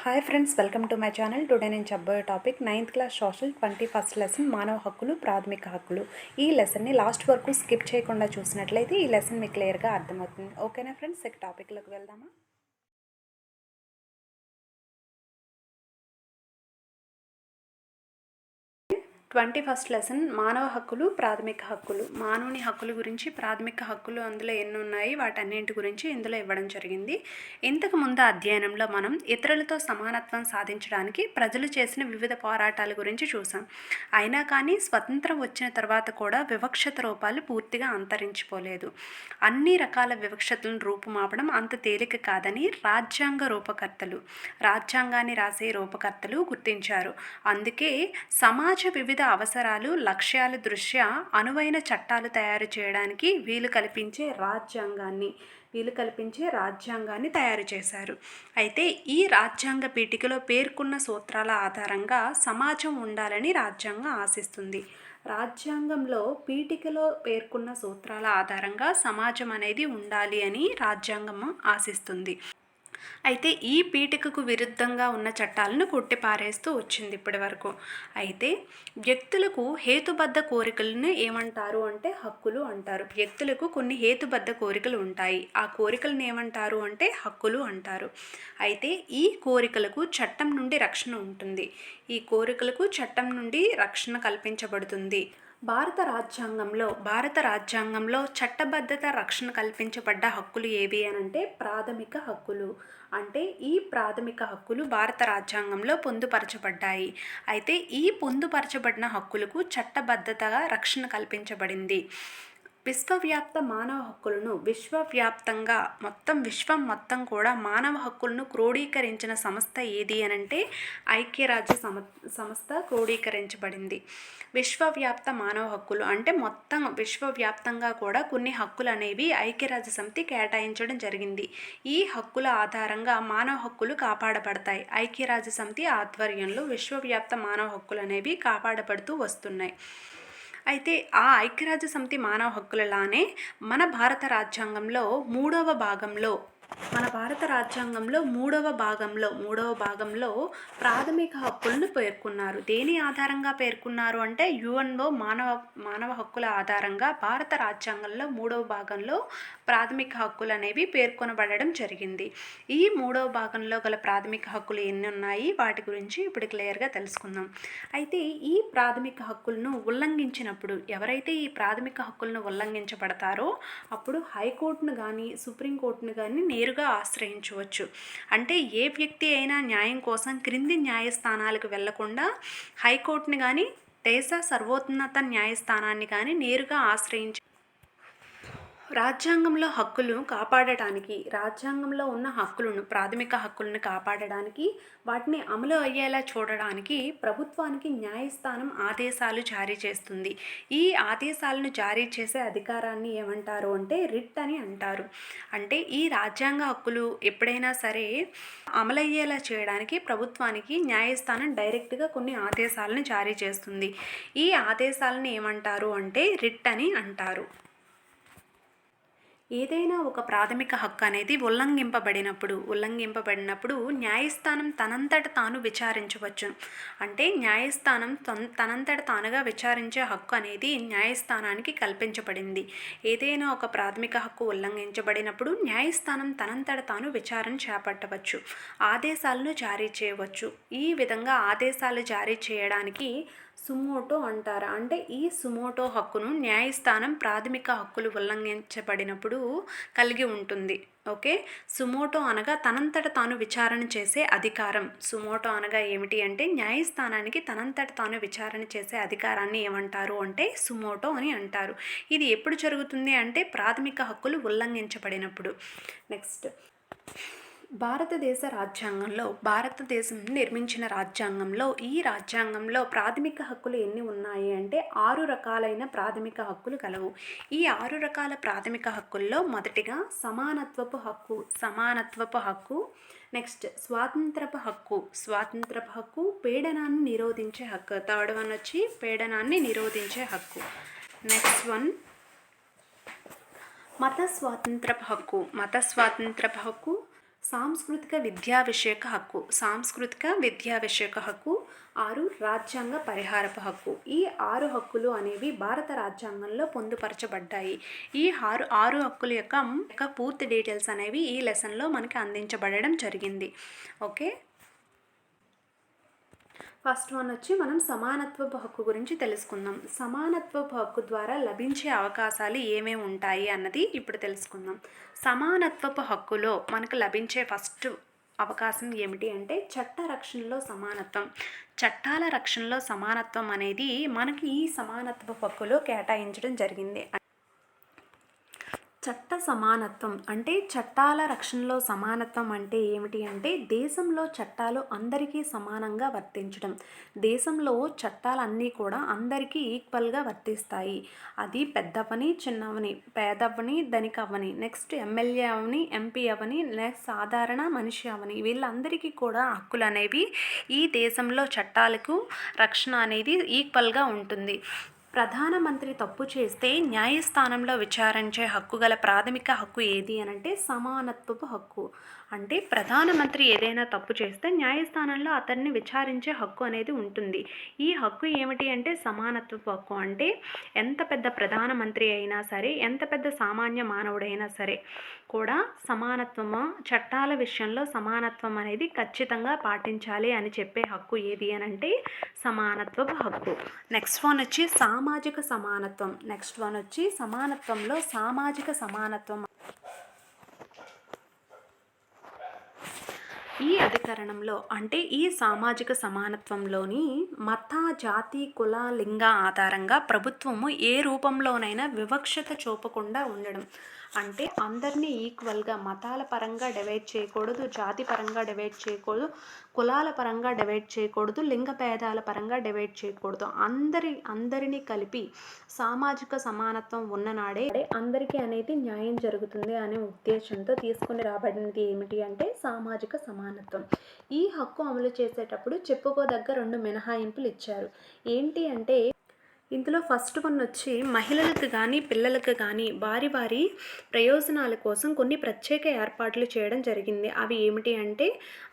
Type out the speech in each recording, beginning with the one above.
Hi friends, welcome to my channel. Today నేను చెప్పబోయే topic 9th class social 21st lesson మానవ హక్కులు ప్రాథమిక హక్కులు. ఈ లెసన్ని లాస్ట్ వరకు స్కిప్ చేయకుండా చూసినట్లయితే ఈ లెసన్ మీకు క్లియర్గా అర్థమవుతుంది. ఓకేనా ఫ్రెండ్స్, ఇక టాపిక్లోకి వెళ్దామా? 21st లెసన్ మానవ హక్కులు ప్రాథమిక హక్కులు. మానవుని హక్కుల గురించి ప్రాథమిక హక్కులు అందులో ఎన్ని ఉన్నాయి వాటన్నింటి గురించి ఇందులో ఇవ్వడం జరిగింది. ఇంతకు ముందు అధ్యయనంలో మనం ఇతరులతో సమానత్వం సాధించడానికి ప్రజలు చేసిన వివిధ పోరాటాల గురించి చూసాం. అయినా కానీ స్వతంత్రం వచ్చిన తర్వాత కూడా వివక్షత రూపాలు పూర్తిగా అంతరించిపోలేదు. అన్ని రకాల వివక్షతలను రూపుమాపడం అంత తేలిక కాదని రాజ్యాంగాన్ని రాసే రూపకర్తలు గుర్తించారు. అందుకే సమాజ వివిధ అవసరాలు లక్ష్యాల దృష్ట్యా అనువైన చట్టాలు తయారు చేయడానికి వీలు కల్పించే రాజ్యాంగాన్ని తయారు చేశారు. అయితే ఈ రాజ్యాంగ పీఠికలో పేర్కొన్న సూత్రాల ఆధారంగా సమాజం ఉండాలని రాజ్యాంగం ఆశిస్తుంది. రాజ్యాంగంలో పీఠికలో పేర్కొన్న సూత్రాల ఆధారంగా సమాజం అనేది ఉండాలి అని రాజ్యాంగం ఆశిస్తుంది. అయితే ఈ పీఠికకు విరుద్ధంగా ఉన్న చట్టాలను కొట్టిపారేస్తూ వచ్చింది ఇప్పటి వరకు. అయితే వ్యక్తులకు హేతుబద్ధ కోరికలను ఏమంటారు అంటే హక్కులు అంటారు. వ్యక్తులకు కొన్ని హేతుబద్ధ కోరికలు ఉంటాయి. ఆ కోరికలను ఏమంటారు అంటే హక్కులు అంటారు. అయితే ఈ కోరికలకు చట్టం నుండి రక్షణ ఉంటుంది. ఈ కోరికలకు చట్టం నుండి రక్షణ కల్పించబడుతుంది. భారత రాజ్యాంగంలో చట్టబద్ధత రక్షణ కల్పించబడ్డ హక్కులు ఏవి అనంటే ప్రాథమిక హక్కులు. అంటే ఈ ప్రాథమిక హక్కులు భారత రాజ్యాంగంలో పొందుపరచబడ్డాయి. అయితే ఈ పొందుపరచబడిన హక్కులకు చట్టబద్ధతగా రక్షణ కల్పించబడింది. విశ్వవ్యాప్త మానవ హక్కులను విశ్వవ్యాప్తంగా విశ్వం మొత్తం కూడా మానవ హక్కులను క్రోడీకరించిన సంస్థ ఏది అనంటే ఐక్యరాజ్య సంస్థ క్రోడీకరించబడింది. విశ్వవ్యాప్త మానవ హక్కులు అంటే మొత్తం విశ్వవ్యాప్తంగా కూడా కొన్ని హక్కులు అనేవి ఐక్యరాజ్య సమితి కేటాయించడం జరిగింది. ఈ హక్కుల ఆధారంగా మానవ హక్కులు కాపాడబడతాయి. ఐక్యరాజ్య సమితి ఆధ్వర్యంలో విశ్వవ్యాప్త మానవ హక్కులు అనేవి కాపాడబడుతూ వస్తున్నాయి. అయితే ఆ ఐక్యరాజ్య సమితి మానవ హక్కులలానే మన భారత రాజ్యాంగంలో మూడవ భాగంలో ప్రాథమిక హక్కులను పేర్కొన్నారు. దేని ఆధారంగా పేర్కొన్నారు అంటే యుఎన్ఓ మానవ హక్కుల ఆధారంగా భారత రాజ్యాంగంలో మూడవ భాగంలో ప్రాథమిక హక్కులు అనేవి పేర్కొనబడడం జరిగింది. ఈ మూడవ భాగంలో గల ప్రాథమిక హక్కులు ఎన్ని ఉన్నాయి వాటి గురించి ఇప్పుడు క్లియర్గా తెలుసుకుందాం. అయితే ఈ ప్రాథమిక హక్కులను ఉల్లంఘించినప్పుడు ఎవరైతే ఈ ప్రాథమిక హక్కులను ఉల్లంఘించబడతారో అప్పుడు హైకోర్టును కానీ సుప్రీంకోర్టును కానీ నేరుగా ఆశ్రయించవచ్చు. అంటే ఏ వ్యక్తి అయినా న్యాయం కోసం క్రింది న్యాయస్థానాలకు వెళ్లకుండా హైకోర్టుని కానీ దేశ సర్వోన్నత న్యాయస్థానాన్ని కానీ నేరుగా ఆశ్రయించి రాజ్యాంగంలో ఉన్న ప్రాథమిక హక్కులను కాపాడడానికి వాటిని అమలు అయ్యేలా చూడడానికి ప్రభుత్వానికి న్యాయస్థానం ఆదేశాలు జారీ చేస్తుంది. ఈ ఆదేశాలను జారీ చేసే అధికారాన్ని ఏమంటారు అంటే రిట్ అని అంటారు. అంటే ఈ రాజ్యాంగ హక్కులు ఎప్పుడైనా సరే అమలయ్యేలా చేయడానికి ప్రభుత్వానికి న్యాయస్థానం డైరెక్ట్గా కొన్ని ఆదేశాలను జారీ చేస్తుంది. ఈ ఆదేశాలను ఏమంటారు అంటే రిట్ అని అంటారు. ఏదైనా ఒక ప్రాథమిక హక్కు అనేది ఉల్లంఘింపబడినప్పుడు న్యాయస్థానం తనంతట తాను విచారించవచ్చు. అంటే న్యాయస్థానం తనంతట తానుగా విచారించే హక్కు అనేది న్యాయస్థానానికి కల్పించబడింది. ఏదైనా ఒక ప్రాథమిక హక్కు ఉల్లంఘించబడినప్పుడు న్యాయస్థానం తనంతట తాను విచారణ చేపట్టవచ్చు, ఆదేశాలను జారీ చేయవచ్చు. ఈ విధంగా ఆదేశాలు జారీ చేయడానికి సుమోటో అంటారు. అంటే ఈ సుమోటో హక్కును న్యాయస్థానం ప్రాథమిక హక్కులు ఉల్లంఘించబడినప్పుడు కలిగి ఉంటుంది. ఓకే, సుమోటో అనగా తనంతట తాను విచారణ చేసే అధికారం. సుమోటో అనగా ఏమిటి అంటే న్యాయస్థానానికి తనంతట తాను విచారణ చేసే అధికారాన్ని ఏమంటారు అంటే సుమోటో అని అంటారు. ఇది ఎప్పుడు జరుగుతుంది అంటే ప్రాథమిక హక్కులు ఉల్లంఘించబడినప్పుడు. నెక్స్ట్, భారతదేశం నిర్మించిన రాజ్యాంగంలో ఈ రాజ్యాంగంలో ప్రాథమిక హక్కులు ఎన్ని ఉన్నాయి అంటే 6 రకాలైన ప్రాథమిక హక్కులు కలవు. ఈ 6 రకాల ప్రాథమిక హక్కుల్లో మొదటిగా సమానత్వపు హక్కు. నెక్స్ట్ స్వాతంత్రపు హక్కు, పీడనాన్ని నిరోధించే హక్కు. థర్డ్ వన్ వచ్చి పీడనాన్ని నిరోధించే హక్కు. నెక్స్ట్ వన్ మత స్వాతంత్రపు హక్కు, సాంస్కృతిక విద్యా విషయక హక్కు. సాంస్కృతిక విద్యా విషయక హక్కు. 6 రాజ్యాంగ పరిహారపు హక్కు. ఈ 6 హక్కులు అనేవి భారత రాజ్యాంగంలో పొందుపరచబడ్డాయి. ఈ ఆరు హక్కుల యొక్క పూర్తి డీటెయిల్స్ అనేవి ఈ లెసన్లో మనకి అందించబడడం జరిగింది. ఓకే, ఫస్ట్ వన్ వచ్చి మనం సమానత్వపు హక్కు గురించి తెలుసుకుందాం. సమానత్వపు హక్కు ద్వారా లభించే అవకాశాలు ఏమేమి ఉంటాయి అన్నది ఇప్పుడు తెలుసుకుందాం. సమానత్వపు హక్కులో మనకు లభించే ఫస్ట్ అవకాశం ఏమిటి అంటే చట్ట రక్షణలో సమానత్వం. చట్టాల రక్షణలో సమానత్వం అనేది మనకి ఈ సమానత్వపు హక్కులో కేటాయించడం జరిగింది. చట్ట సమానత్వం అంటే చట్టాల రక్షణలో సమానత్వం అంటే ఏమిటి అంటే దేశంలో చట్టాలు అందరికీ సమానంగా వర్తించడం. దేశంలో చట్టాలన్నీ కూడా అందరికీ ఈక్వల్గా వర్తిస్తాయి. అది పెద్దవని చిన్నవని, పేదవని ధనికవని, నెక్స్ట్ ఎమ్మెల్యే అవని, ఎంపీ అవని, నెక్స్ట్ సాధారణ మనిషి అవని, వీళ్ళందరికీ కూడా హక్కులు అనేవి ఈ దేశంలో చట్టాలకు రక్షణ అనేది ఈక్వల్గా ఉంటుంది. ప్రధానమంత్రి తప్పు చేస్తే న్యాయస్థానంలో విచారించే హక్కు గల ప్రాథమిక హక్కు ఏది అనంటే సమానత్వపు హక్కు. అంటే ప్రధానమంత్రి ఏదైనా తప్పు చేస్తే న్యాయస్థానంలో అతన్ని విచారించే హక్కు అనేది ఉంటుంది. ఈ హక్కు ఏమిటి అంటే సమానత్వపు హక్కు. అంటే ఎంత పెద్ద ప్రధానమంత్రి అయినా సరే, ఎంత పెద్ద సామాన్య మానవుడైనా సరే కూడా సమానత్వము, చట్టాల విషయంలో సమానత్వం అనేది ఖచ్చితంగా పాటించాలి అని చెప్పే హక్కు ఏది అనంటే సమానత్వపు హక్కు. నెక్స్ట్ వన్ వచ్చి సామాజిక సమానత్వం. నెక్స్ట్ వన్ వచ్చి సమానత్వంలో సామాజిక సమానత్వం. ఈ అధికరణంలో అంటే ఈ సామాజిక సమానత్వంలోని మత, జాతి, కుల, లింగ ఆధారంగా ప్రభుత్వము ఏ రూపంలోనైనా వివక్షత చూపకుండా ఉండడం. అంటే అందరినీ ఈక్వల్గా మతాల పరంగా డివైడ్ చేయకూడదు, జాతి పరంగా డివైడ్ చేయకూడదు, కులాల పరంగా డివైడ్ చేయకూడదు, లింగ భేదాల పరంగా డివైడ్ చేయకూడదు. అందరినీ కలిపి సామాజిక సమానత్వం ఉన్ననాడే అందరికీ అనేది న్యాయం జరుగుతుంది అనే ఉద్దేశంతో తీసుకుని రాబడినది ఏమిటి అంటే సామాజిక సమానత్వం. ఈ హక్కు అమలు చేసేటప్పుడు చెప్పుకోదగ్గ 2 మినహాయింపులు ఇచ్చారు. ఏంటి అంటే ఇందులో ఫస్ట్ వన్ వచ్చి మహిళలకు కానీ పిల్లలకు కానీ వారి ప్రయోజనాల కోసం కొన్ని ప్రత్యేక ఏర్పాట్లు చేయడం జరిగింది. అవి ఏమిటి అంటే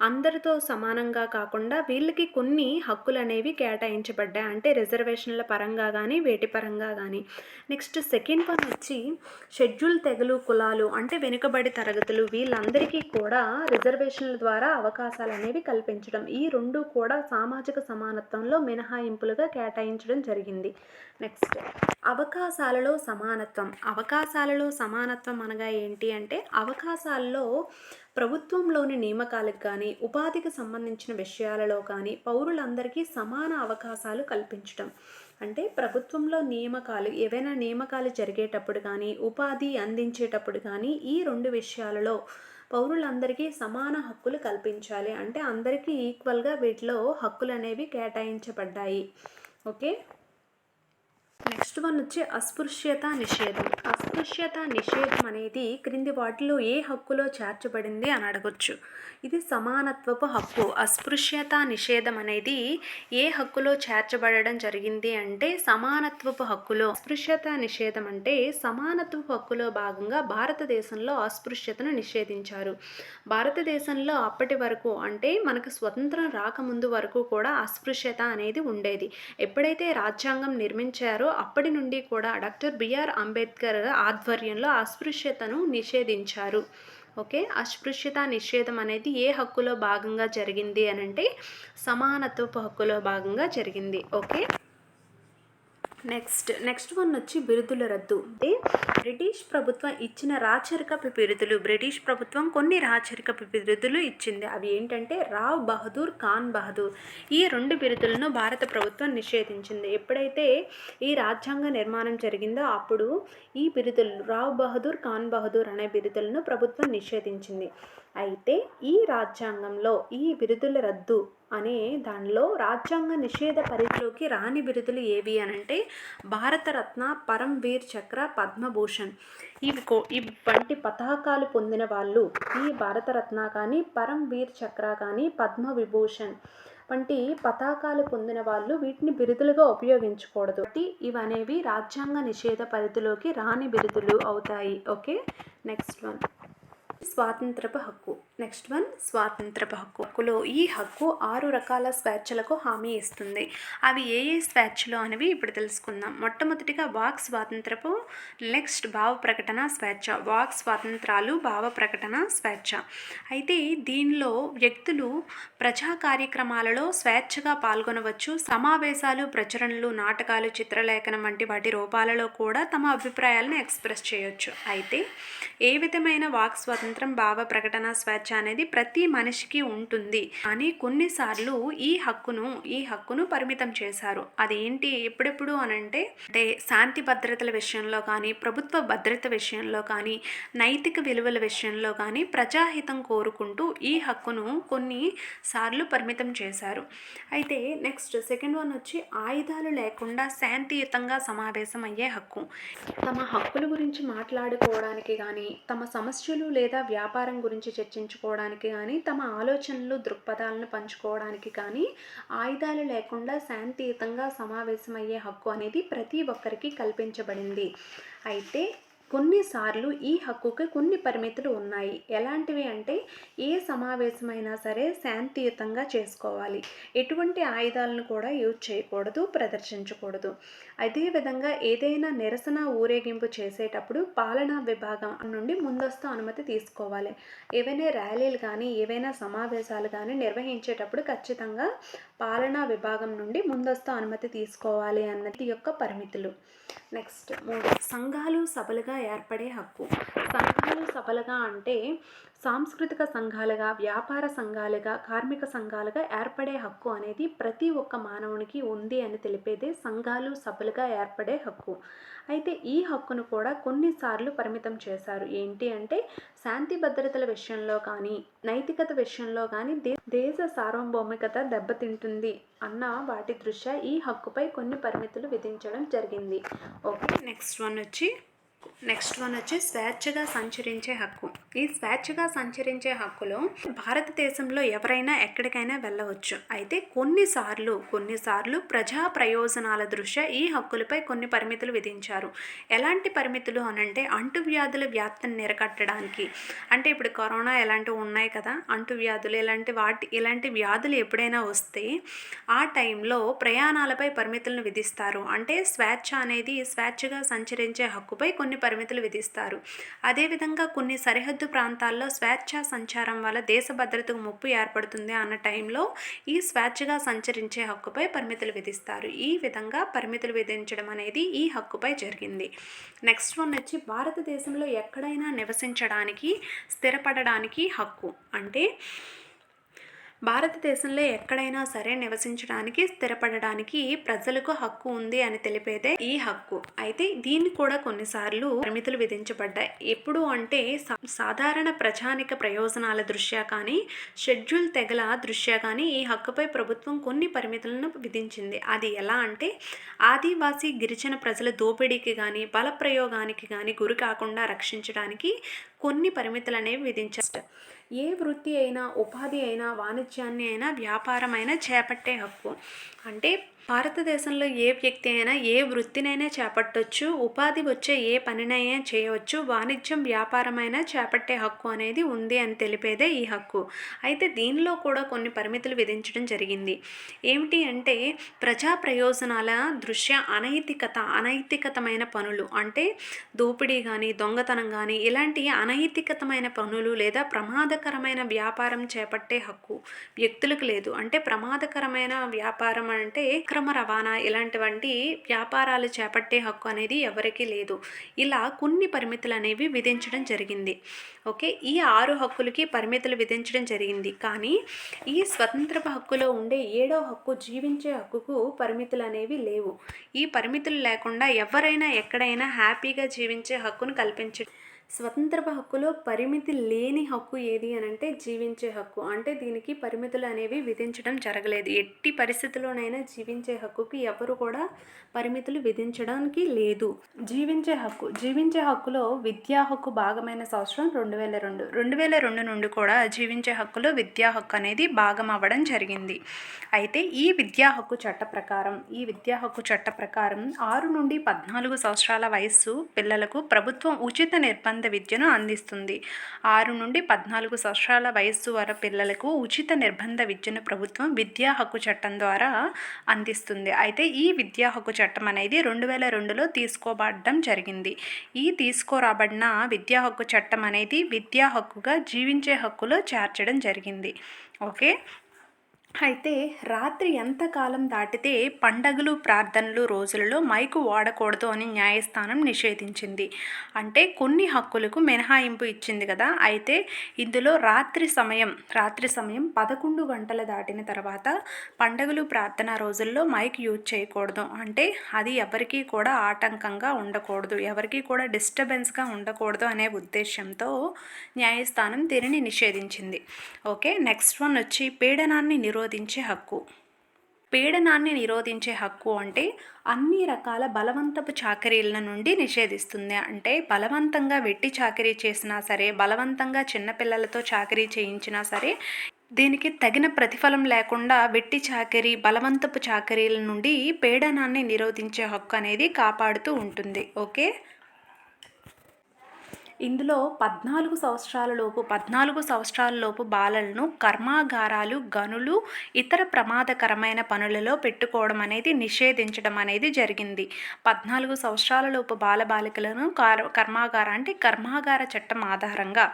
అందరితో సమానంగా కాకుండా వీళ్ళకి కొన్ని హక్కులు అనేవి కేటాయించబడ్డాయి. అంటే రిజర్వేషన్ల పరంగా కానీ వేటి పరంగా కానీ. నెక్స్ట్ సెకండ్ వన్ వచ్చి షెడ్యూల్ తెగలు, కులాలు అంటే వెనుకబడి తరగతులు వీళ్ళందరికీ కూడా రిజర్వేషన్ల ద్వారా అవకాశాలు అనేవి కల్పించడం. ఈ 2 కూడా సామాజిక సమానత్వంలో మినహాయింపులుగా కేటాయించడం జరిగింది. నెక్స్ట్ అవకాశాలలో సమానత్వం. అవకాశాలలో సమానత్వం అనగా ఏంటి అంటే అవకాశాల్లో ప్రభుత్వంలోని నియామకాలకు కానీ ఉపాధికి సంబంధించిన విషయాలలో కానీ పౌరులందరికీ సమాన అవకాశాలు కల్పించడం. అంటే ప్రభుత్వంలో ఏవైనా నియామకాలు జరిగేటప్పుడు కానీ ఉపాధి అందించేటప్పుడు కానీ ఈ 2 విషయాలలో పౌరులందరికీ సమాన హక్కులు కల్పించాలి. అంటే అందరికీ ఈక్వల్గా వీటిలో హక్కులు అనేవి కేటాయించబడ్డాయి. ఓకే, నెక్స్ట్ వన్ వచ్చి అస్పృశ్యత నిషేధం. అస్పృశ్యత నిషేధం అనేది క్రింది వాటిలో ఏ హక్కులో చేర్చబడింది అని అడగొచ్చు. ఇది సమానత్వపు హక్కు. అస్పృశ్యత నిషేధం అనేది ఏ హక్కులో చేర్చబడడం జరిగింది అంటే సమానత్వపు హక్కులో. అస్పృశ్యత నిషేధం అంటే సమానత్వపు హక్కులో భాగంగా భారతదేశంలో అస్పృశ్యతను నిషేధించారు. భారతదేశంలో అప్పటి వరకు అంటే మనకు స్వతంత్రం రాకముందు వరకు కూడా అస్పృశ్యత అనేది ఉండేది. ఎప్పుడైతే రాజ్యాంగం నిర్మించారో అప్పటి నుండి కూడా డాక్టర్ బిఆర్ అంబేద్కర్ ఆధ్వర్యంలో అస్పృశ్యతను నిషేధించారు. ఓకే, అస్పృశ్యత నిషేధం అనేది ఏ హక్కులో భాగంగా జరిగింది అని అంటే సమానత్వపు హక్కులో భాగంగా జరిగింది. ఓకే, నెక్స్ట్ వన్ వచ్చి బిరుదుల రద్దు. అంటే బ్రిటిష్ ప్రభుత్వం ఇచ్చిన రాచరికపు బిరుదులు. బ్రిటిష్ ప్రభుత్వం కొన్ని రాచరికపు బిరుదులు ఇచ్చింది. అవి ఏంటంటే రావ్ బహదూర్, ఖాన్ బహదూర్. ఈ 2 బిరుదులను భారత ప్రభుత్వం నిషేధించింది. ఎప్పుడైతే ఈ రాజ్యాంగ నిర్మాణం జరిగిందో అప్పుడు ఈ బిరుదులు రావ్ బహదూర్, ఖాన్ బహదూర్ అనే బిరుదులను ప్రభుత్వం నిషేధించింది. అయితే ఈ రాజ్యాంగంలో ఈ బిరుదుల రద్దు అనే దానిలో రాజ్యాంగ నిషేధ పరిధిలోకి రాని బిరుదులు ఏవి అనంటే భారతరత్న, పరమ్వీర్ చక్ర, పద్మభూషణ్. ఇవంటి పతాకాలు పొందిన వాళ్ళు ఈ భారతరత్న కానీ, పరమ్వీర్ చక్ర కానీ, పద్మవిభూషణ్ వంటి పతాకాలు పొందిన వాళ్ళు వీటిని బిరుదులుగా ఉపయోగించకూడదు. ఇవనేవి రాజ్యాంగ నిషేధ పరిధిలోకి రాని బిరుదులు అవుతాయి. ఓకే, నెక్స్ట్ వన్ స్వాతంత్రపు హక్కు. నెక్స్ట్ వన్ స్వాతంత్రపు హక్కులో ఈ హక్కు 6 రకాల స్వేచ్ఛలకు హామీ ఇస్తుంది. అవి ఏ ఏ స్వేచ్ఛలు అనేవి ఇప్పుడు తెలుసుకుందాం. మొట్టమొదటిగా వాక్ స్వాతంత్రపు, నెక్స్ట్ భావ ప్రకటన స్వేచ్ఛ. వాక్ స్వాతంత్రాలు, భావ ప్రకటన స్వేచ్ఛ. అయితే దీనిలో వ్యక్తులు ప్రజా కార్యక్రమాలలో స్వేచ్ఛగా పాల్గొనవచ్చు. సమావేశాలు, ప్రచురణలు, నాటకాలు, చిత్రలేఖనం వంటి వాటి రూపాలలో కూడా తమ అభిప్రాయాలను ఎక్స్ప్రెస్ చేయొచ్చు. అయితే ఏ విధమైన వాక్ స్వాతంత్రం, భావ ప్రకటన స్వేచ్ఛ అనేది ప్రతి మనిషికి ఉంటుంది. కానీ కొన్నిసార్లు ఈ హక్కును పరిమితం చేశారు. అదేంటి, ఎప్పుడెప్పుడు అంటే శాంతి భద్రతల విషయంలో కానీ, ప్రభుత్వ భద్రత విషయంలో కానీ, నైతిక విలువల విషయంలో కానీ ప్రజాహితం కోరుకుంటూ ఈ హక్కును కొన్నిసార్లు పరిమితం చేశారు. అయితే నెక్స్ట్ సెకండ్ వన్ వచ్చి ఆయుధాలు లేకుండా శాంతియుతంగా సమావేశం అయ్యే హక్కు. తమ హక్కుల గురించి మాట్లాడుకోవడానికి కానీ, తమ సమస్యలు లేదా వ్యాపారం గురించి చర్చించుకోవడానికి కానీ, తమ ఆలోచనలు, దృక్పథాలను పంచుకోవడానికి కానీ ఆయుధాలు లేకుండా శాంతియుతంగా సమావేశమయ్యే హక్కు అనేది ప్రతి ఒక్కరికి కల్పించబడింది. అయితే కొన్నిసార్లు ఈ హక్కుకి కొన్ని పరిమితులు ఉన్నాయి. ఎలాంటివి అంటే ఏ సమావేశమైనా సరే శాంతియుతంగా చేసుకోవాలి, ఎటువంటి ఆయుధాలను కూడా యూజ్ చేయకూడదు, ప్రదర్శించకూడదు. అదేవిధంగా ఏదైనా నిరసన ఊరేగింపు చేసేటప్పుడు పాలనా విభాగం నుండి ముందస్తు అనుమతి తీసుకోవాలి. ఏవైనా ర్యాలీలు కానీ, ఏవైనా సమావేశాలు కానీ నిర్వహించేటప్పుడు ఖచ్చితంగా పాలనా విభాగం నుండి ముందస్తు అనుమతి తీసుకోవాలి అన్నది యొక్క పరిమితులు. నెక్స్ట్ 3 సంఘాలు సభలుగా ఏర్పడే హక్కు. సంఘాలు సభలుగా అంటే సాంస్కృతిక సంఘాలుగా, వ్యాపార సంఘాలుగా, కార్మిక సంఘాలుగా ఏర్పడే హక్కు అనేది ప్రతి ఒక్క మానవునికి ఉంది అని తెలిపేదే సంఘాలు సభలుగా ఏర్పడే హక్కు. అయితే ఈ హక్కును కూడా కొన్నిసార్లు పరిమితం చేశారు. ఏంటి అంటే శాంతి భద్రతల విషయంలో కానీ, నైతికత విషయంలో కానీ దేశ సార్వభౌమికత దెబ్బతింటుంది అన్న వాటి దృష్ట్యా ఈ హక్కుపై కొన్ని పరిమితులు విధించడం జరిగింది. ఓకే, నెక్స్ట్ వన్ వచ్చి స్వేచ్ఛగా సంచరించే హక్కు. ఈ స్వేచ్ఛగా సంచరించే హక్కులో భారతదేశంలో ఎవరైనా ఎక్కడికైనా వెళ్ళవచ్చు. అయితే కొన్నిసార్లు ప్రజా ప్రయోజనాల దృష్ట్యా ఈ హక్కులపై కొన్ని పరిమితులు విధించారు. ఎలాంటి పరిమితులు అనంటే అంటువ్యాధుల వ్యాప్తిని నిరకట్టడానికి. అంటే ఇప్పుడు కరోనా ఎలాంటివి ఉన్నాయి కదా, అంటువ్యాధులు ఇలాంటి వ్యాధులు ఎప్పుడైనా వస్తే ఆ టైంలో ప్రయాణాలపై పరిమితులను విధిస్తారు. అంటే స్వేచ్ఛగా సంచరించే హక్కుపై కొన్ని పరిమితులు విధిస్తారు. అదేవిధంగా కొన్ని సరిహద్దు ప్రాంతాల్లో స్వేచ్ఛా సంచారం వల్ల దేశ భద్రతకు ముప్పు ఏర్పడుతుంది అన్న టైంలో ఈ స్వేచ్ఛగా సంచరించే హక్కుపై పరిమితులు విధిస్తారు. ఈ విధంగా పరిమితులు విధించడం అనేది ఈ హక్కుపై జరిగింది. నెక్స్ట్ వన్ వచ్చి భారతదేశంలో ఎక్కడైనా నివసించడానికి, స్థిరపడడానికి హక్కు. అంటే భారతదేశంలో ఎక్కడైనా సరే నివసించడానికి, స్థిరపడడానికి ప్రజలకు హక్కు ఉంది అని తెలిపేదే ఈ హక్కు. అయితే దీన్ని కూడా కొన్నిసార్లు పరిమితులు విధించబడ్డాయి. ఎప్పుడు అంటే సాధారణ ప్రజానిక ప్రయోజనాల దృష్ట్యా కానీ, షెడ్యూల్ తెగల దృష్ట్యా కానీ ఈ హక్కుపై ప్రభుత్వం కొన్ని పరిమితులను విధించింది. అది ఎలా అంటే ఆదివాసీ, గిరిజన ప్రజల దోపిడీకి కానీ, బలప్రయోగానికి కానీ గురి కాకుండా రక్షించడానికి కొన్ని పరిమితులు అనేవి విధించారు. ఏ వృత్తి అయినా, ఉపాధి అయినా, వాణిజ్యాన్ని అయినా, వ్యాపారమైనా చేపట్టే హక్కు. అంటే భారతదేశంలో ఏ వ్యక్తి అయినా ఏ వృత్తినైనా చేపట్టవచ్చు, ఉపాధి వచ్చే ఏ పనినైనా చేయవచ్చు, వాణిజ్యం, వ్యాపారమైనా చేపట్టే హక్కు అనేది ఉంది అని తెలిపేదే ఈ హక్కు. అయితే దీనిలో కూడా కొన్ని పరిమితులు విధించడం జరిగింది. ఏమిటి అంటే ప్రజా ప్రయోజనాల దృష్ట్యా అనైతికతమైన పనులు, అంటే దోపిడీ కానీ, దొంగతనం కానీ ఇలాంటి అనైతికతమైన పనులు లేదా ప్రమాదకరమైన వ్యాపారం చేపట్టే హక్కు వ్యక్తులకు లేదు. అంటే ప్రమాదకరమైన వ్యాపారం అంటే అక్రమ రవాణా ఇలాంటివంటి వ్యాపారాలు చేపట్టే హక్కు అనేది ఎవరికీ లేదు. ఇలా కొన్ని పరిమితులు అనేవి విధించడం జరిగింది. ఓకే, ఈ 6 హక్కులకి పరిమితులు విధించడం జరిగింది. కానీ ఈ స్వతంత్రపు హక్కులో ఉండే 7వ హక్కు, జీవించే హక్కుకు పరిమితులు అనేవి లేవు. ఈ పరిమితులు లేకుండా ఎవరైనా ఎక్కడైనా హ్యాపీగా జీవించే హక్కును కల్పించడం. స్వతంత్రపు హక్కులో పరిమితి లేని హక్కు ఏది అని అంటే జీవించే హక్కు. అంటే దీనికి పరిమితులు అనేవి విధించడం జరగలేదు. ఎట్టి పరిస్థితుల్లోనైనా జీవించే హక్కుకి ఎవరు కూడా పరిమితులు విధించడానికి లేదు. జీవించే హక్కులో విద్యా హక్కు భాగమైన సంవత్సరం 2002 నుండి కూడా జీవించే హక్కులో విద్యా హక్కు అనేది భాగం అవ్వడం జరిగింది. అయితే ఈ విద్యా హక్కు చట్ట ప్రకారం 6 నుండి 14 సంవత్సరాల వయస్సు పిల్లలకు ప్రభుత్వం ఉచిత నిర్బంధ విద్యను అందిస్తుంది. 6 నుండి 14 సంవత్సరాల వయస్సు వరకు పిల్లలకు ఉచిత నిర్బంధ విద్యను ప్రభుత్వం విద్యా హక్కు చట్టం ద్వారా అందిస్తుంది. అయితే ఈ విద్యా హక్కు చట్టం అనేది 2002లో తీసుకోబడడం జరిగింది. ఈ తీసుకురాబడిన విద్యా హక్కు చట్టం అనేది విద్యా హక్కుగా జీవించే హక్కులో చేర్చడం జరిగింది. ఓకే. అయితే రాత్రి ఎంతకాలం దాటితే పండగలు ప్రార్థనలు రోజులలో మైకు వాడకూడదు అని న్యాయస్థానం నిషేధించింది. అంటే కొన్ని హక్కులకు మినహాయింపు ఇచ్చింది కదా. అయితే ఇందులో రాత్రి సమయం 11 గంటల దాటిన తర్వాత పండగలు ప్రార్థన రోజుల్లో మైక్ యూజ్ చేయకూడదు. అంటే అది ఎవరికీ కూడా ఆటంకంగా ఉండకూడదు, ఎవరికీ కూడా డిస్టర్బెన్స్గా ఉండకూడదు అనే ఉద్దేశంతో న్యాయస్థానం దీనిని నిషేధించింది. ఓకే. నెక్స్ట్ వన్ వచ్చి పీడనాన్ని నిరోధించే హక్కు. పీడనాన్ని నిరోధించే హక్కు అంటే అన్ని రకాల బలవంతపు చాకరీల నుండి నిషేధిస్తుంది. అంటే బలవంతంగా వెట్టి చాకరీ చేసినా సరే, బలవంతంగా చిన్నపిల్లలతో చాకరీ చేయించినా సరే, దీనికి తగిన ప్రతిఫలం లేకుండా వెట్టి చాకరీ, బలవంతపు చాకరీల నుండి పీడనాన్ని నిరోధించే హక్కు అనేది కాపాడుతూ ఉంటుంది. ఓకే. ఇందులో 14 సంవత్సరాల లోపు బాలలను కర్మాగారాలు, గనులు, ఇతర ప్రమాదకరమైన పనులలో పెట్టుకోవడం అనేది నిషేధించడం అనేది జరిగింది. 14 సంవత్సరాల లోపు బాలబాలికలను కర్మాగార చట్టం ఆధారంగా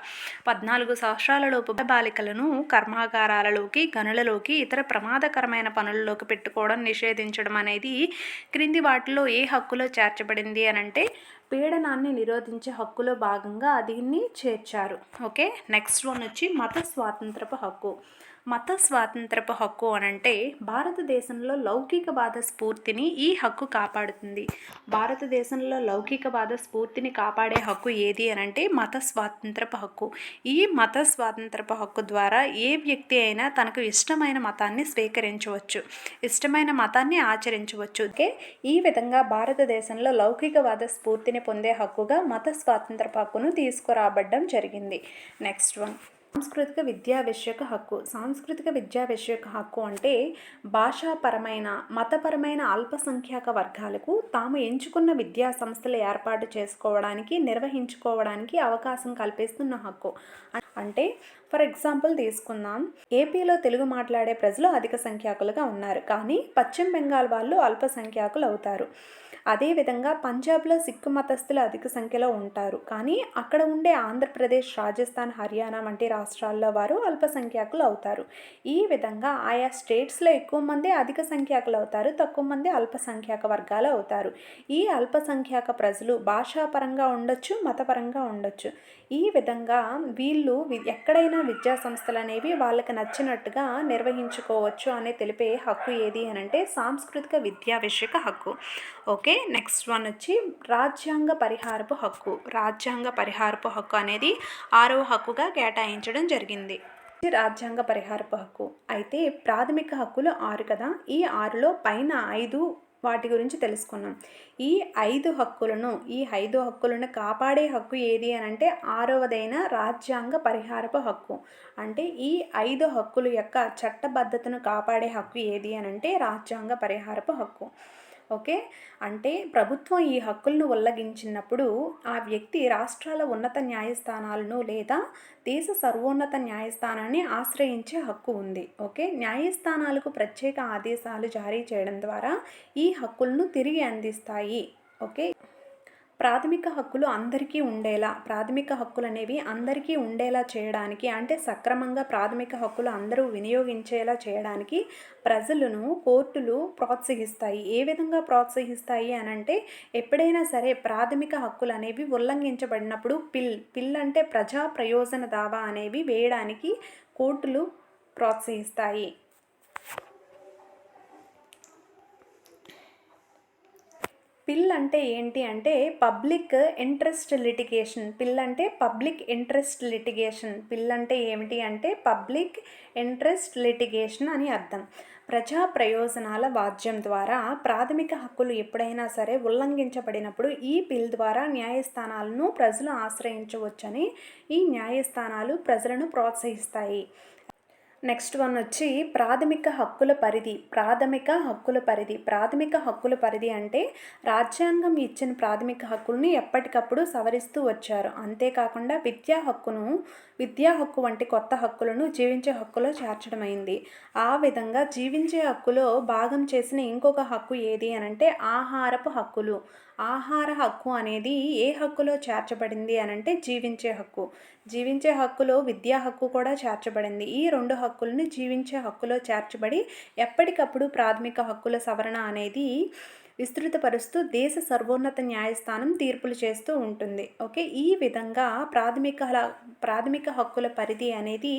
14 సంవత్సరాల లోపు బాలికలను కర్మాగారాలలోకి, గనులలోకి, ఇతర ప్రమాదకరమైన పనులలోకి పెట్టుకోవడం నిషేధించడం అనేది క్రింది వాటిలో ఏ హక్కులో చేర్చబడింది అనంటే పీడనాన్ని నిరోధించే హక్కులో భాగంగా దీన్ని చేర్చారు. ఓకే. నెక్స్ట్ వన్ వచ్చి మత స్వాతంత్రపు హక్కు. మత స్వాతంత్రపు హక్కు అనంటే భారతదేశంలో లౌకికవాద స్ఫూర్తిని ఈ హక్కు కాపాడుతుంది. భారతదేశంలో లౌకికవాద స్ఫూర్తిని కాపాడే హక్కు ఏది అనంటే మత స్వాతంత్రపు హక్కు. ఈ మత స్వాతంత్రపు హక్కు ద్వారా ఏ వ్యక్తి అయినా తనకు ఇష్టమైన మతాన్ని స్వీకరించవచ్చు, ఇష్టమైన మతాన్ని ఆచరించవచ్చు. ఓకే. ఈ విధంగా భారతదేశంలో లౌకికవాద స్ఫూర్తిని పొందే హక్కుగా మత స్వాతంత్రపు హక్కును తీసుకురాబడ్డం జరిగింది. నెక్స్ట్ వన్ సాంస్కృతిక విద్యా విషయక హక్కు. సాంస్కృతిక విద్యా విషయక హక్కు అంటే భాషాపరమైన, మతపరమైన అల్పసంఖ్యాక వర్గాలకు తాము ఎంచుకున్న విద్యా సంస్థలు ఏర్పాటు చేసుకోవడానికి, నిర్వహించుకోవడానికి అవకాశం కల్పిస్తున్న హక్కు. అంటే ఫర్ ఎగ్జాంపుల్ తీసుకుందాం, ఏపీలో తెలుగు మాట్లాడే ప్రజలు అధిక సంఖ్యాకులుగా ఉన్నారు, కానీ పశ్చిమ బెంగాల్ వాళ్ళు అల్పసంఖ్యాకులు అవుతారు. అదేవిధంగా పంజాబ్లో సిక్కు మతస్థులు అధిక సంఖ్యలో ఉంటారు, కానీ అక్కడ ఉండే ఆంధ్రప్రదేశ్, రాజస్థాన్, హర్యానా వంటి రాష్ట్రాల్లో వారు అల్పసంఖ్యాకులు అవుతారు. ఈ విధంగా ఆయా స్టేట్స్లో ఎక్కువ మంది అధిక సంఖ్యాకులు అవుతారు, తక్కువ మంది అల్పసంఖ్యాక వర్గాలు అవుతారు. ఈ అల్పసంఖ్యాక ప్రజలు భాషాపరంగా ఉండొచ్చు, మతపరంగా ఉండొచ్చు. ఈ విధంగా వీళ్ళు ఎక్కడైనా విద్యా సంస్థలు అనేవి వాళ్ళకి నచ్చినట్టుగా నిర్వహించుకోవచ్చు అని తెలిపే హక్కు ఏది అనంటే సాంస్కృతిక విద్యా విషయక హక్కు. ఓకే. నెక్స్ట్ వన్ వచ్చి రాజ్యాంగ పరిహారపు హక్కు. రాజ్యాంగ పరిహారపు హక్కు అనేది 6వ హక్కుగా కేటాయించడం జరిగింది. రాజ్యాంగ పరిహారపు హక్కు. అయితే ప్రాథమిక హక్కులు 6 కదా. ఈ 6లో పైన 5 వాటి గురించి తెలుసుకున్నాం. ఈ 5 హక్కులను కాపాడే హక్కు ఏది అనంటే 6వదైన రాజ్యాంగ పరిహారపు హక్కు. అంటే ఈ 5 హక్కుల యొక్క చట్టబద్ధతను కాపాడే హక్కు ఏది అనంటే రాజ్యాంగ పరిహారపు హక్కు. ఓకే. అంటే ప్రభుత్వం ఈ హక్కులను ఉల్లంఘించినప్పుడు ఆ వ్యక్తి రాష్ట్రాల ఉన్నత న్యాయస్థానాలను లేదా దేశ సర్వోన్నత న్యాయస్థానాన్ని ఆశ్రయించే హక్కు ఉంది. ఓకే. న్యాయస్థానాలకు ప్రత్యేక ఆదేశాలు జారీ చేయడం ద్వారా ఈ హక్కులను తిరిగి అందిస్తాయి. ఓకే. ప్రాథమిక హక్కులు అనేవి అందరికీ ఉండేలా చేయడానికి, అంటే సక్రమంగా ప్రాథమిక హక్కులు అందరూ వినియోగించేలా చేయడానికి ప్రజలను కోర్టులు ప్రోత్సహిస్తాయి. ఏ విధంగా ప్రోత్సహిస్తాయి అనంటే ఎప్పుడైనా సరే ప్రాథమిక హక్కులు అనేవి ఉల్లంఘించబడినప్పుడు పిల్ అంటే ప్రజా ప్రయోజన దావా అనేవి వేయడానికి కోర్టులు ప్రోత్సహిస్తాయి. పిల్ అంటే ఏంటి అంటే పబ్లిక్ ఇంట్రెస్ట్ లిటిగేషన్. పిల్ అంటే పబ్లిక్ ఇంట్రెస్ట్ లిటిగేషన్. పిల్ అంటే ఏమిటి అంటే పబ్లిక్ ఇంట్రెస్ట్ లిటిగేషన్ అని అర్థం. ప్రజా ప్రయోజనాల వాద్యం ద్వారా ప్రాథమిక హక్కులు ఎప్పుడైనా సరే ఉల్లంఘించబడినప్పుడు ఈ పిల్ ద్వారా న్యాయస్థానాలను ప్రజలు ఆశ్రయించవచ్చని ఈ న్యాయస్థానాలు ప్రజలను ప్రోత్సహిస్తాయి. నెక్స్ట్ వన్ వచ్చి ప్రాథమిక హక్కుల పరిధి. ప్రాథమిక హక్కుల పరిధి అంటే రాజ్యాంగం ఇచ్చిన ప్రాథమిక హక్కుల్ని ఎప్పటికప్పుడు సవరిస్తూ వచ్చారు. అంతేకాకుండా విద్యా హక్కు వంటి కొత్త హక్కులను జీవించే హక్కులో చేర్చడమైంది. ఆ విధంగా జీవించే హక్కులో భాగం చేసిన ఇంకొక హక్కు ఏది అనంటే ఆహారపు హక్కులు. ఆహార హక్కు అనేది ఏ హక్కులో చేర్చబడింది అనంటే జీవించే హక్కులో విద్యా హక్కు కూడా చేర్చబడింది. ఈ రెండు హక్కుల్ని జీవించే హక్కులో చేర్చబడి ఎప్పటికప్పుడు ప్రాథమిక హక్కుల సవరణ అనేది విస్తృతపరుస్తూ దేశ సర్వోన్నత న్యాయస్థానం తీర్పులు చేస్తూ ఉంటుంది. ఓకే, ఈ విధంగా ప్రాథమిక హక్కుల పరిధి అనేది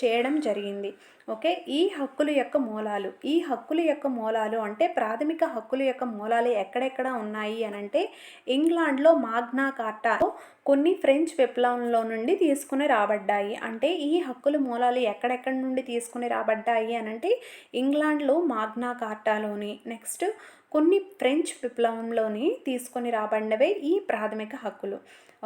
చేయడం జరిగింది. ఓకే, ఈ హక్కుల యొక్క మూలాలు అంటే ప్రాథమిక హక్కుల యొక్క మూలాలు ఎక్కడెక్కడ ఉన్నాయి అనంటే ఇంగ్లాండ్లో మాగ్నా కార్టా కొన్ని ఫ్రెంచ్ విప్లవంలో నుండి తీసుకుని రాబడ్డాయి. అంటే ఈ హక్కుల మూలాలు ఎక్కడెక్కడి నుండి తీసుకుని రాబడ్డాయి అనంటే ఇంగ్లాండ్లో మాగ్నా కార్టాలోని, నెక్స్ట్ కొన్ని ఫ్రెంచ్ విప్లవంలోని తీసుకొని రాబడినవే ఈ ప్రాథమిక హక్కులు.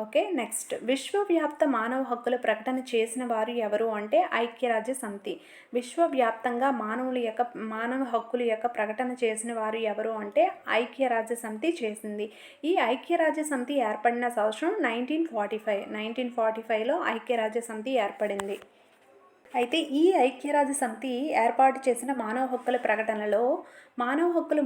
ఓకే, నెక్స్ట్ విశ్వవ్యాప్త మానవ హక్కుల ప్రకటన చేసిన వారు ఎవరు అంటే ఐక్యరాజ్య సమితి. విశ్వవ్యాప్తంగా మానవ హక్కుల యొక్క ప్రకటన చేసిన వారు ఎవరు అంటే ఐక్యరాజ్య సమితి చేసింది. ఈ ఐక్యరాజ్య సమితి ఏర్పడిన సంవత్సరం 1945లో ఐక్యరాజ్య సమితి ఏర్పడింది. అయితే ఈ ఐక్యరాజ్య సమితి ఏర్పాటు చేసిన మానవ హక్కుల ప్రకటనలో మానవ హక్కుల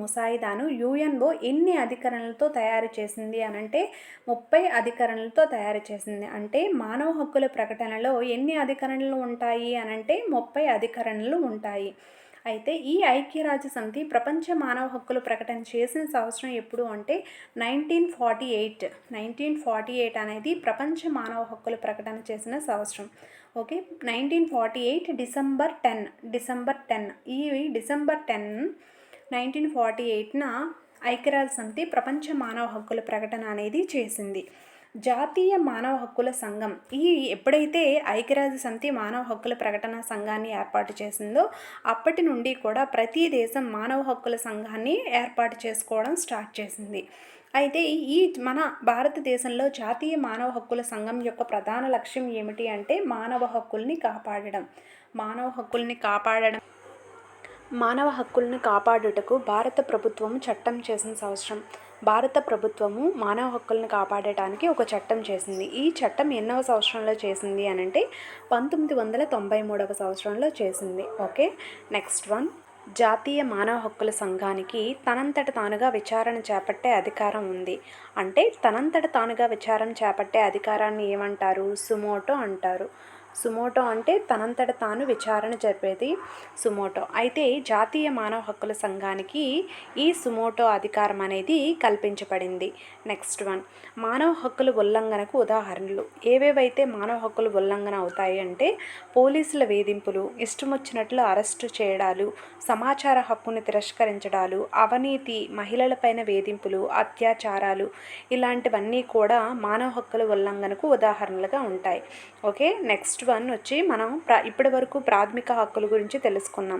ముసాయిదాను యుఎన్ఓ ఎన్ని అధికరణలతో తయారు చేసింది అనంటే 30 అధికరణలతో తయారు చేసింది. అంటే మానవ హక్కుల ప్రకటనలో ఎన్ని అధికరణలు ఉంటాయి అనంటే 30 అధికరణలు ఉంటాయి. అయితే ఈ ఐక్యరాజ్య సమితి ప్రపంచ మానవ హక్కుల ప్రకటన చేసిన సంవత్సరం ఎప్పుడు అంటే 1948 అనేది ప్రపంచ మానవ హక్కుల ప్రకటన చేసిన సంవత్సరం. ఓకే, 1948 డిసెంబర్ 10 ఈ డిసెంబర్ 1948న ఐక్యరాజ్య సమితి ప్రపంచ మానవ హక్కుల ప్రకటన అనేది చేసింది. జాతీయ మానవ హక్కుల సంఘం ఎప్పుడైతే ఐక్యరాజ్య సమితి మానవ హక్కుల ప్రకటన సంఘాన్ని ఏర్పాటు చేసిందో అప్పటి నుండి కూడా ప్రతి దేశం మానవ హక్కుల సంఘాన్ని ఏర్పాటు చేసుకోవడం స్టార్ట్ చేసింది. అయితే ఈ మన భారతదేశంలో జాతీయ మానవ హక్కుల సంఘం యొక్క ప్రధాన లక్ష్యం ఏమిటి అంటే మానవ హక్కుల్ని కాపాడుటకు భారత ప్రభుత్వం చట్టం చేసిన సంవత్సరం. భారత ప్రభుత్వము మానవ హక్కులను కాపాడటానికి ఒక చట్టం చేసింది. ఈ చట్టం ఎన్నవ సంవత్సరంలో చేసింది అనంటే 1993వ సంవత్సరంలో చేసింది. ఓకే, నెక్స్ట్ వన్ జాతీయ మానవ హక్కుల సంఘానికి తనంతట తానుగా విచారణ చేపట్టే అధికారం ఉంది. అంటే తనంతట తానుగా విచారణ చేపట్టే అధికారాన్ని ఏమంటారు? సుమోటో అంటారు. సుమోటో అంటే తనంతట తాను విచారణ జరిపేది సుమోటో. అయితే జాతీయ మానవ హక్కుల సంఘానికి ఈ సుమోటో అధికారం అనేది కల్పించబడింది. నెక్స్ట్ వన్ మానవ హక్కుల ఉల్లంఘనకు ఉదాహరణలు. ఏవేవైతే మానవ హక్కుల ఉల్లంఘన అవుతాయి అంటే పోలీసుల వేధింపులు, ఇష్టం వచ్చినట్లు అరెస్టు చేయడాలు, సమాచార హక్కుని తిరస్కరించడాలు, అవినీతి, మహిళలపైన వేధింపులు, అత్యాచారాలు, ఇలాంటివన్నీ కూడా మానవ హక్కుల ఉల్లంఘనకు ఉదాహరణలుగా ఉంటాయి. ఓకే, నెక్స్ట్ వన్ వచ్చి మనం ఇప్పటి వరకు ప్రాథమిక హక్కుల గురించి తెలుసుకున్నాం.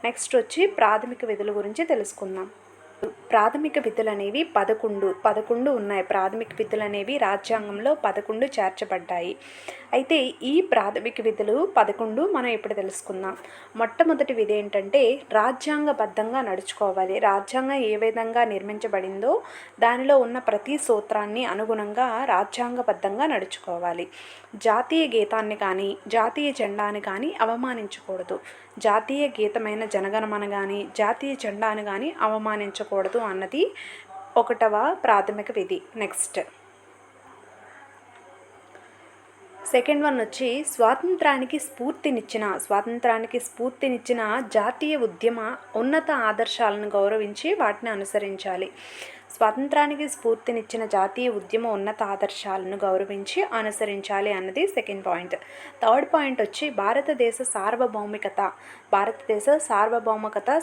నెక్స్ట్ వచ్చి ప్రాథమిక విధుల గురించి తెలుసుకుందాం. ప్రాథమిక విధులు అనేవి 11 ఉన్నాయి. ప్రాథమిక విధులు అనేవి రాజ్యాంగంలో 11 చేర్చబడ్డాయి. అయితే ఈ ప్రాథమిక విధులు 11 మనం ఇప్పుడు తెలుసుకుందాం. మొట్టమొదటి విధి ఏంటంటే రాజ్యాంగబద్ధంగా నడుచుకోవాలి. రాజ్యాంగం ఏ విధంగా నిర్మించబడిందో దానిలో ఉన్న ప్రతి సూత్రాన్ని అనుగుణంగా రాజ్యాంగబద్ధంగా నడుచుకోవాలి. జాతీయ గీతాన్ని కానీ జాతీయ జెండాని కానీ అవమానించకూడదు. జాతీయ గీతమైన జనగణమన కానీ జాతీయ జెండాను కానీ అవమానించకూడదు అన్నది 1వ ప్రాథమిక విధి. నెక్స్ట్ సెకండ్ వన్ వచ్చి స్వాతంత్రానికి స్ఫూర్తినిచ్చిన జాతీయ ఉద్యమ ఉన్నత ఆదర్శాలను గౌరవించి వాటిని అనుసరించాలి. స్వాతంత్రానికి స్ఫూర్తినిచ్చిన జాతీయ ఉద్యమ ఉన్నత ఆదర్శాలను గౌరవించి అనుసరించాలి అన్నది సెకండ్ పాయింట్. థర్డ్ పాయింట్ వచ్చి భారతదేశ సార్వభౌమికత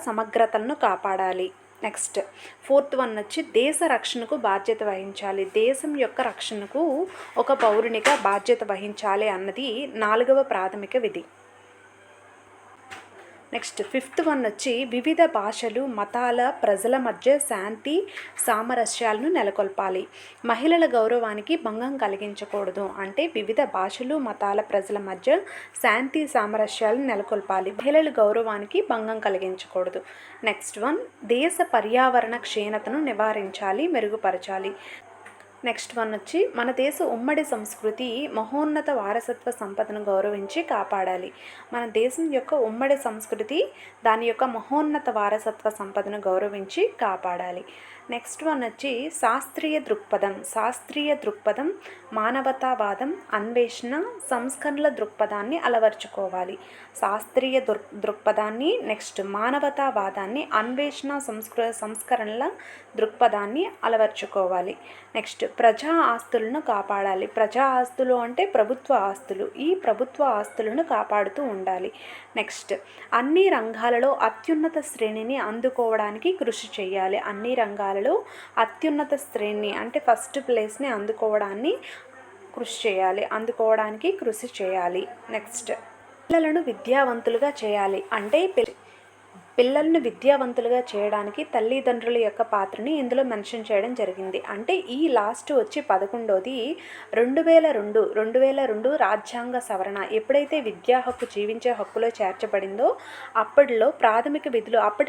సమగ్రతలను కాపాడాలి. నెక్స్ట్ ఫోర్త్ వన్ వచ్చి దేశ రక్షణకు బాధ్యత వహించాలి. దేశం యొక్క రక్షణకు ఒక పౌరునిగా బాధ్యత వహించాలి అన్నది 4వ ప్రాథమిక విధి. నెక్స్ట్ ఫిఫ్త్ వన్ వచ్చి వివిధ భాషలు మతాల ప్రజల మధ్య శాంతి సామరస్యాలను నెలకొల్పాలి. మహిళల గౌరవానికి భంగం కలిగించకూడదు. అంటే వివిధ భాషలు మతాల ప్రజల మధ్య శాంతి సామరస్యాలను నెలకొల్పాలి, మహిళల గౌరవానికి భంగం కలిగించకూడదు. నెక్స్ట్ వన్ దేశ పర్యావరణ క్షీణతను నివారించాలి, మెరుగుపరచాలి. నెక్స్ట్ వన్ వచ్చి మన దేశ ఉమ్మడి సంస్కృతి మహోన్నత వారసత్వ సంపదను గౌరవించి కాపాడాలి. మన దేశం యొక్క ఉమ్మడి సంస్కృతి దాని యొక్క మహోన్నత వారసత్వ సంపదను గౌరవించి కాపాడాలి. నెక్స్ట్ వన్ వచ్చి శాస్త్రీయ దృక్పథం మానవతావాదం అన్వేషణ సంస్కరణల దృక్పథాన్ని అలవర్చుకోవాలి. శాస్త్రీయ దృక్పథాన్ని, నెక్స్ట్ మానవతావాదాన్ని, అన్వేషణ సంస్కరణల దృక్పథాన్ని అలవర్చుకోవాలి. నెక్స్ట్ ప్రజా ఆస్తులను కాపాడాలి. ప్రజా ఆస్తులు అంటే ప్రభుత్వ ఆస్తులు. ఈ ప్రభుత్వ ఆస్తులను కాపాడుతూ ఉండాలి. నెక్స్ట్ అన్ని రంగాలలో అత్యున్నత శ్రేణిని అందుకోవడానికి కృషి చేయాలి. అన్ని రంగాలలో అత్యున్నత శ్రేణి అంటే ఫస్ట్ ప్లేస్ని అందుకోవడానికి కృషి చేయాలి. నెక్స్ట్ పిల్లలను విద్యావంతులుగా చేయాలి. అంటే పిల్లలను విద్యావంతులుగా చేయడానికి తల్లిదండ్రుల యొక్క పాత్రని ఇందులో మెన్షన్ చేయడం జరిగింది. అంటే ఈ లాస్ట్ వచ్చి 11ది 2002 రాజ్యాంగ సవరణ ఎప్పుడైతే విద్యా హక్కు జీవించే హక్కులో చేర్చబడిందో అప్పటి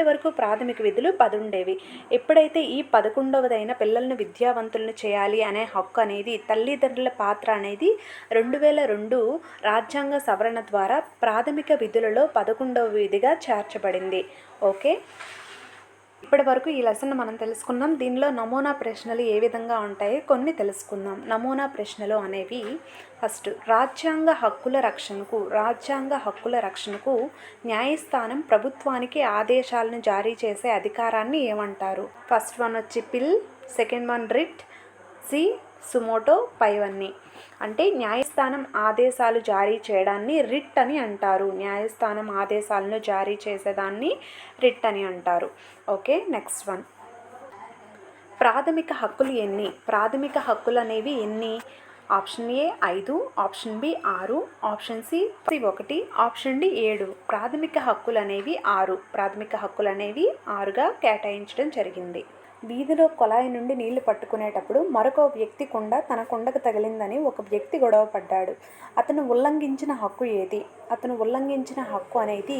వరకు ప్రాథమిక విధులు 10 ఉండేవి. ఎప్పుడైతే ఈ 11వదైన పిల్లలను విద్యావంతులను చేయాలి అనే హక్కు అనేది, తల్లిదండ్రుల పాత్ర అనేది 2002 రాజ్యాంగ సవరణ ద్వారా ప్రాథమిక విధులలో 11వ విధిగా చేర్చబడింది. ఓకే, ఇప్పటి వరకు ఈ లెసన్ మనం తెలుసుకున్నాం. దీనిలో నమూనా ప్రశ్నలు ఏ విధంగా ఉంటాయో కొన్ని తెలుసుకుందాం. నమూనా ప్రశ్నలు అనేవి ఫస్ట్ రాజ్యాంగ హక్కుల రక్షణకు న్యాయస్థానం ప్రభుత్వానికి ఆదేశాలను జారీ చేసే అధికారాన్ని ఏమంటారు? ఫస్ట్ వన్ వచ్చి PIL, second one writ, C suo motu, పైవన్నీ. అంటే న్యాయస్థానం ఆదేశాలు జారీ చేయడాన్ని రిట్ అని అంటారు. న్యాయస్థానం ఆదేశాలను జారీ చేసేదాన్ని రిట్ అని అంటారు. ఓకే, నెక్స్ట్ వన్ ప్రాథమిక హక్కులు ఎన్ని? ప్రాథమిక హక్కులు అనేవి ఎన్ని? Option A 5, option B 6, option C 1, option D 7. ప్రాథమిక హక్కులు అనేవి 6గా కేటాయించడం జరిగింది. వీధిలో కొలాయి నుండి నీళ్లు పట్టుకునేటప్పుడు మరొక వ్యక్తి కుండ తన కుండకు తగిలిందని ఒక వ్యక్తి గొడవ పడ్డాడు. అతను ఉల్లంఘించిన హక్కు ఏది? అతను ఉల్లంఘించిన హక్కు అనేది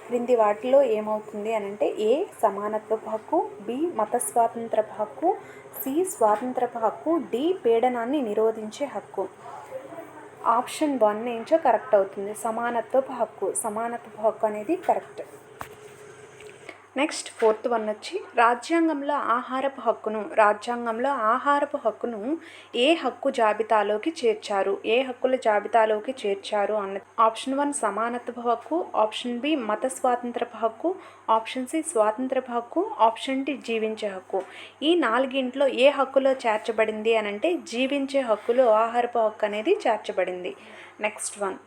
క్రింది వాటిలో ఏమవుతుంది అని అంటే ఏ సమానత్వపు హక్కు, బి మత స్వాతంత్రపు హక్కు, సి స్వాతంత్రపు హక్కు, డి పీడనాన్ని నిరోధించే హక్కు. ఆప్షన్ 1 నుంచో కరెక్ట్ అవుతుంది. సమానత్వపు హక్కు అనేది కరెక్ట్. నెక్స్ట్ ఫోర్త్ వన్ వచ్చి రాజ్యాంగంలో ఆహారపు హక్కును ఏ హక్కు జాబితాలోకి చేర్చారు? ఏ హక్కుల జాబితాలోకి చేర్చారు అన్నది. ఆప్షన్ 1 సమానత్వపు హక్కు, ఆప్షన్ బి మత స్వాతంత్రపు హక్కు, ఆప్షన్ సి స్వాతంత్రపు హక్కు, ఆప్షన్ డి జీవించే హక్కు. ఈ 4గింట్లో ఏ హక్కులో చేర్చబడింది అని అంటే జీవించే హక్కులో ఆహారపు హక్కు అనేది చేర్చబడింది. నెక్స్ట్ వన్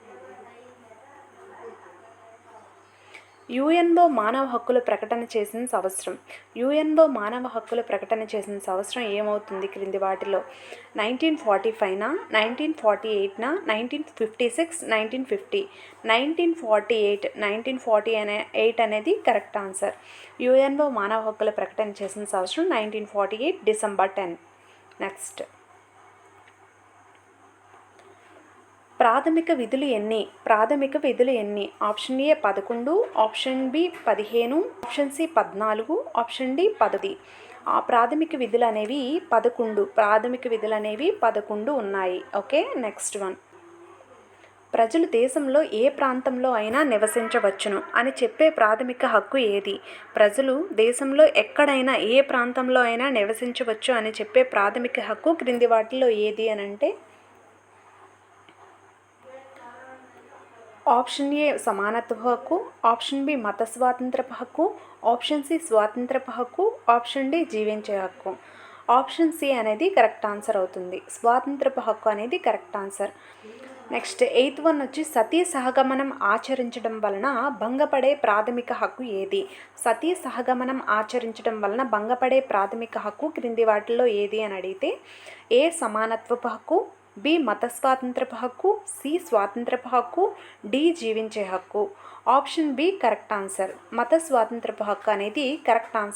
యుఎన్ఓ మానవ హక్కుల ప్రకటన చేసిన సంవత్సరం. యుఎన్ఓ మానవ హక్కుల ప్రకటన చేసిన సంవత్సరం ఏమవుతుంది క్రింది వాటిలో? 1945నా, 1948నా, 1956, 1950? 1948 అనేది కరెక్ట్ ఆన్సర్. యుఎన్ఓ మానవ హక్కుల ప్రకటన చేసిన సంవత్సరం 1948 డిసెంబర్ 10. నెక్స్ట్ ప్రాథమిక విధులు ఎన్ని? Option A 11, option B 15, option C 14, option D 10. ఆ ప్రాథమిక విధులు అనేవి 11 ఉన్నాయి. ఓకే, నెక్స్ట్ వన్ ప్రజలు దేశంలో ఏ ప్రాంతంలో అయినా నివసించవచ్చును అని చెప్పే ప్రాథమిక హక్కు ఏది? ప్రజలు దేశంలో ఎక్కడైనా ఏ ప్రాంతంలో అయినా నివసించవచ్చు అని చెప్పే ప్రాథమిక హక్కు క్రింది వాటిలో ఏది అని అంటే ఆప్షన్ ఏ సమానత్వ హక్కు, ఆప్షన్ బి మత స్వాతంత్రపు హక్కు, ఆప్షన్ సి స్వాతంత్రపు హక్కు, ఆప్షన్ డి జీవించే హక్కు. ఆప్షన్ సి అనేది కరెక్ట్ ఆన్సర్ అవుతుంది. స్వాతంత్రపు హక్కు అనేది correct answer. Next 8th one వచ్చి సతీ సహగమనం ఆచరించడం వలన భంగపడే ప్రాథమిక హక్కు ఏది? సతీ సహగమనం ఆచరించడం వలన భంగపడే ప్రాథమిక హక్కు క్రింది వాటిల్లో ఏది అని అడిగితే ఏ సమానత్వపు హక్కు, బి మత స్వాతంత్రపు హక్కు, సి స్వాతంత్రపు హక్కు, డి జీవించే హక్కు. Option B correct answer. మత స్వాతంత్రపు హక్కు అనేది కరెక్ట్ ఆన్సర్.